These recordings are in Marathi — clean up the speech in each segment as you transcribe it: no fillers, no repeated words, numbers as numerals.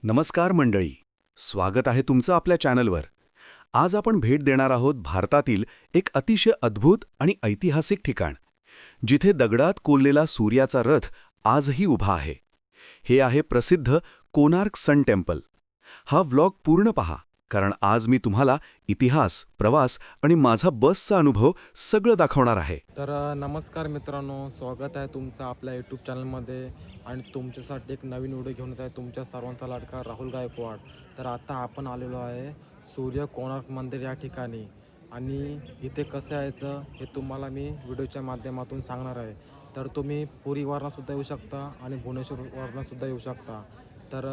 नमस्कार मंडळी, स्वागत आहे तुमचं आपल्या चॅनलवर. आज आपण भेट देणार आहोत भारतातील एक अतिशय अद्भुत आणि ऐतिहासिक ठिकाण, जिथे दगडात कोरलेला सूर्याचा रथ आजही उभा आहे. हे आहे प्रसिद्ध कोणार्क सन टेम्पल. हा व्लॉग पूर्ण पहा, कारण आज मी तुम्हाला इतिहास, प्रवास आणि माझा बसचा अनुभव सगळं दाखवणार आहे. तर नमस्कार मित्रांनो, स्वागत आहे तुमचं आपल्या यूट्यूब चॅनलमध्ये. आणि तुमच्यासाठी एक नवीन व्हिडिओ घेऊन येत आहे तुमच्या सर्वांचा लाडका राहुल गायकवाड. तर आता आपण आलेलो आहे सूर्य कोणार्क मंदिर या ठिकाणी, आणि इथे कसं यायचं हे तुम्हाला मी व्हिडिओच्या माध्यमातून सांगणार आहे. तर तुम्ही पुरीवरनंसुद्धा येऊ शकता आणि भुवनेश्वरवरनंसुद्धा येऊ शकता. तर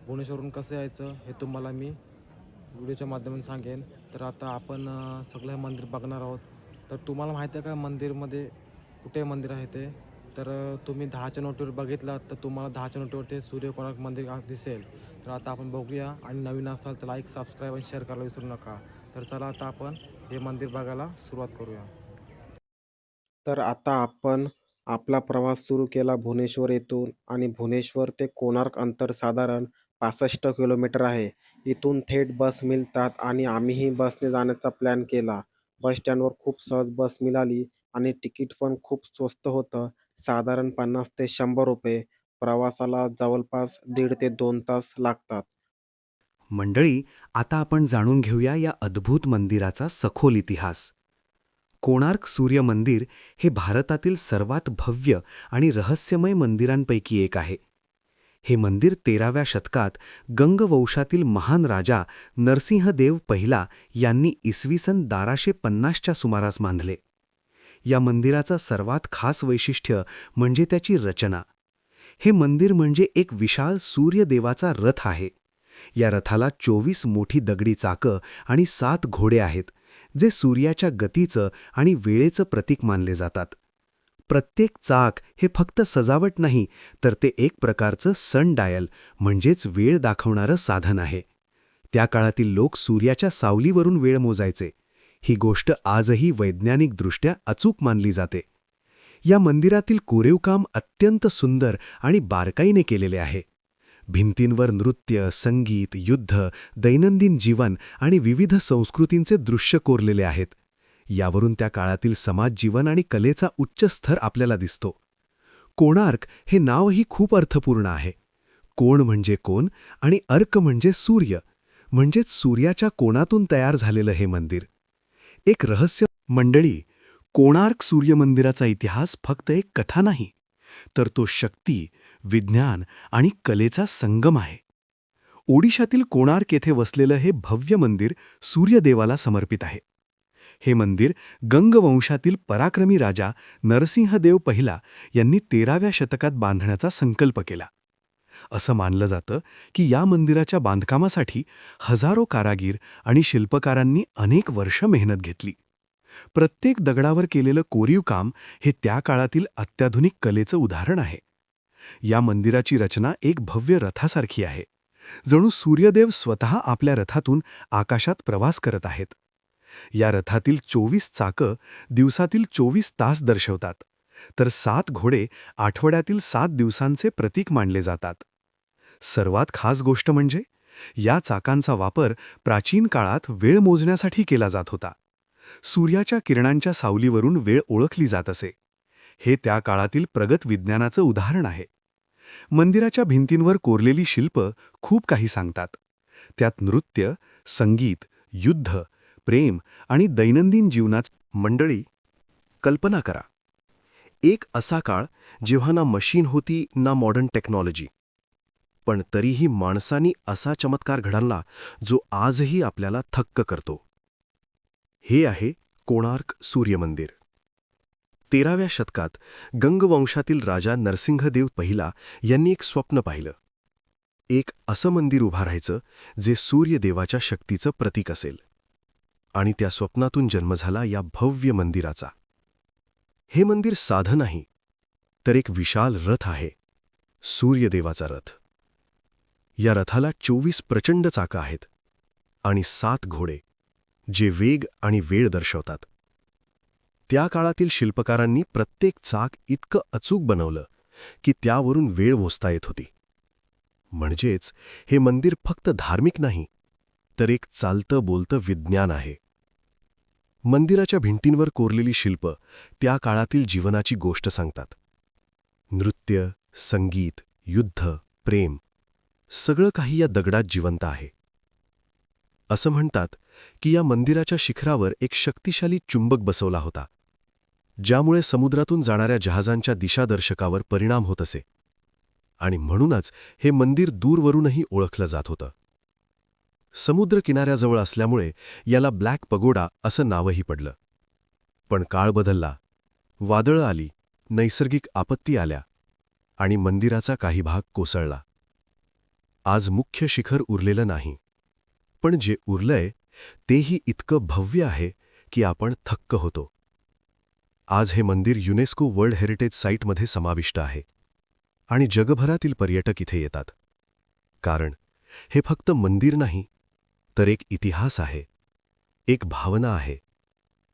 भुवनेश्वरवरून कसं यायचं हे तुम्हाला मी व्हिडिओच्या माध्यमातून सांगेन. तर आता आपण सगळं हे मंदिर बघणार आहोत. तर तुम्हाला माहिती आहे का मंदिरमध्ये कुठे मंदिर आहे ते? तर तुम्ही 10च्या नोटीवर बघितलात तर तुम्हाला 10च्या नोटीवर ते सूर्य कोणार्क मंदिर दिसेल. तर आता आपण बघूया, आणि नवीन असाल तर लाईक, सबस्क्राईब आणि शेअर करायला विसरू नका. तर चला आता आपण हे मंदिर बघायला सुरुवात करूया. तर आता आपण आपला प्रवास सुरू केला भुवनेश्वर येथून, आणि भुवनेश्वर ते कोणार्क अंतर साधारण 65 किलोमीटर आहे. इथून थेट बस मिळतात आणि आम्हीही बसने जाण्याचा प्लॅन केला. बस स्टँडवर खूप सहज बस मिळाली आणि तिकीट पण खूप स्वस्त होतं. साधारण 50 ते 100 रुपये. प्रवासाला जवळपास 1.5 ते 2 तास लागतात. मंडळी, आता आपण जाणून घेऊया या अद्भुत मंदिराचा सखोल इतिहास. कोणार्क सूर्य मंदिर हे भारतातील सर्वात भव्य आणि रहस्यमय मंदिरांपैकी एक आहे. हे मंदिर 13व्या शतकात गंग वंशातील महान राजा नरसिंहदेव पहिला यांनी इसवी सन 1250च्या सुमारास बांधले. या मंदिराचा सर्वात खास वैशिष्ट्य म्हणजे त्याची रचना. हे मंदिर म्हणजे एक विशाल सूर्यदेवाचा रथ आहे. या रथाला 24 मोठी दगडी चाकं आणि 7 घोडे आहेत, जे सूर्याच्या गतीचं आणि वेळेचं प्रतीक मानले जातात. प्रत्येक चाक हे फक्त सजावट नाही, तर ते एक प्रकारचं सन डायल म्हणजेच वेळ दाखवणारं साधन आहे. त्या काळातील लोक सूर्याच्या सावलीवरून वेळ मोजायचे. ही गोष्ट आजही वैज्ञानिकदृष्ट्या अचूक मानली जाते. या मंदिरातील कोरीवकाम अत्यंत सुंदर आणि बारकाईने केलेले आहे. भिंतींवर नृत्य, संगीत, युद्ध, दैनंदिन जीवन आणि विविध संस्कृतींचे दृश्य कोरलेले आहेत. यावरून त्या काळातील समाज जीवन आणि कलेचा उच्च स्तर आपल्याला दिसतो. कोणार्क हे नावही खूप अर्थपूर्ण आहे. कोण म्हणजे कोण आणि अर्क म्हणजे सूर्य, म्हणजेच सूर्याच्या कोणातून तयार झालेलं हे मंदिर. एक रहस्य. मंडळी, कोणार्क सूर्यमंदिराचा इतिहास फक्त एक कथा नाही, तर तो शक्ती, विज्ञान आणि कलेचा संगम आहे. ओडिशातील कोणार्क येथे वसलेलं हे भव्य मंदिर सूर्यदेवाला समर्पित आहे. हे मंदिर गंगवंशातील पराक्रमी राजा नरसिंहदेव पहिला यांनी 13व्या शतकात बांधण्याचा संकल्प केला. असं मानलं जातं की या मंदिराच्या बांधकामासाठी हजारो कारागीर आणि शिल्पकारांनी अनेक वर्ष मेहनत घेतली. प्रत्येक दगडावर केलेलं कोरीवकाम हे त्या काळातील अत्याधुनिक कलेचं उदाहरण आहे. या मंदिराची रचना एक भव्य रथासारखी आहे. जणू सूर्यदेव स्वतः आपल्या रथातून आकाशात प्रवास करत आहेत. या रथातील 24 चाकं दिवसातील 24 तास दर्शवतात, तर 7 घोडे आठवड्यातील 7 दिवसांचे प्रतीक मानले जातात. सर्वात खास गोष्ट म्हणजे या चाकांचा वापर प्राचीन काळात वेळ मोजण्यासाठी केला जात होता. सूर्याच्या किरणांच्या सावलीवरून वेळ ओळखली जात असे. हे त्या काळातील प्रगत विज्ञानाचं उदाहरण आहे. मंदिराच्या भिंतींवर कोरलेली शिल्प खूप काही सांगतात. त्यात नृत्य, संगीत, युद्ध, प्रेम आणि दैनंदिन जीवनाचं. मंडळी, कल्पना करा, एक असा काळ जेव्हा ना मशीन होती ना मॉडर्न टेक्नॉलॉजी, पण तरीही माणसांनी असा चमत्कार घडवला जो आजही आपल्याला थक्क करतो. हे आहे कोणार्क सूर्यमंदिर. 13व्या शतकात गंगवंशातील राजा नरसिंहदेव पहिला यांनी एक स्वप्न पाहिलं. एक असं मंदिर उभा राहायचं जे सूर्यदेवाच्या शक्तीचं प्रतीक असेल. आणि त्या स्वप्नातून जन्म झाला या भव्य मंदिराचा. हे मंदिर साधं नाही, तर एक विशाल रथ आहे, सूर्यदेवाचा रथ. या रथाला 24 प्रचंड चाकं आहेत आणि 7 घोडे, जे वेग आणि वेळ दर्शवतात. त्या काळातील शिल्पकारांनी प्रत्येक चाक इतकं अचूक बनवलं की त्यावरून वेळ मोजता येत होती. म्हणजेच हे मंदिर फक्त धार्मिक नाही, तर एक चालतं बोलतं विज्ञान आहे. मंदिराच्या भिंतींवर कोरलेली शिल्प त्या काळातील जीवनाची गोष्ट सांगतात. नृत्य, संगीत, युद्ध, प्रेम सगळं काही या दगडात जिवंत आहे. असं म्हणतात की या मंदिराच्या शिखरावर एक शक्तिशाली चुंबक बसवला होता, ज्यामुळे समुद्रातून जाणाऱ्या जहाजांच्या दिशादर्शकावर परिणाम होत असे, आणि म्हणूनच हे मंदिर दूरवरूनही ओळखलं जात होतं. समुद्रकिनाऱ्याजवळ असल्यामुळे याला ब्लॅक पगोडा असं नावही पडलं. पण काळ बदलला, वादळं आली, नैसर्गिक आपत्ती आल्या, आणि मंदिराचा काही भाग कोसळला. आज मुख्य शिखर उरलेलं नाही, पण जे उरलंय तेही इतकं भव्य आहे की आपण थक्क होतो. आज हे मंदिर युनेस्को वर्ल्ड हेरिटेज साईटमध्ये समाविष्ट आहे, आणि जगभरातील पर्यटक इथे येतात. कारण हे फक्त मंदिर नाही, तर एक इतिहास आहे, एक भावना आहे,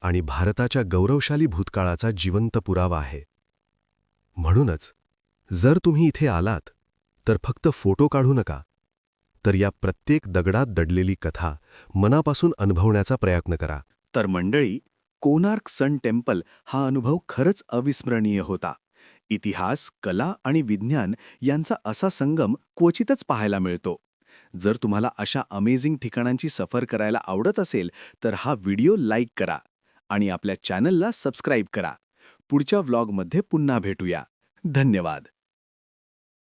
आणि भारताच्या गौरवशाली भूतकाळाचा जिवंत पुरावा आहे. म्हणूनच जर तुम्ही इथे आलात तर फक्त फोटो काढू नका, तर या प्रत्येक दगडात दडलेली कथा मनापासून अनुभवण्याचा प्रयत्न करा. तर मंडळी, कोणार्क सन टेम्पल हा अनुभव खरंच अविस्मरणीय होता. इतिहास, कला आणि विज्ञान यांचा असा संगम क्वचितच पाहायला मिळतो. जर तुम्हाला अशा अमेझिंग ठिकाणांची सफर करायला आवडत असेल तर हा व्हिडिओ लाईक करा आणि आपल्या चॅनलला सबस्क्राईब करा. पुढच्या व्लॉगमध्ये पुन्हा भेटूया. धन्यवाद.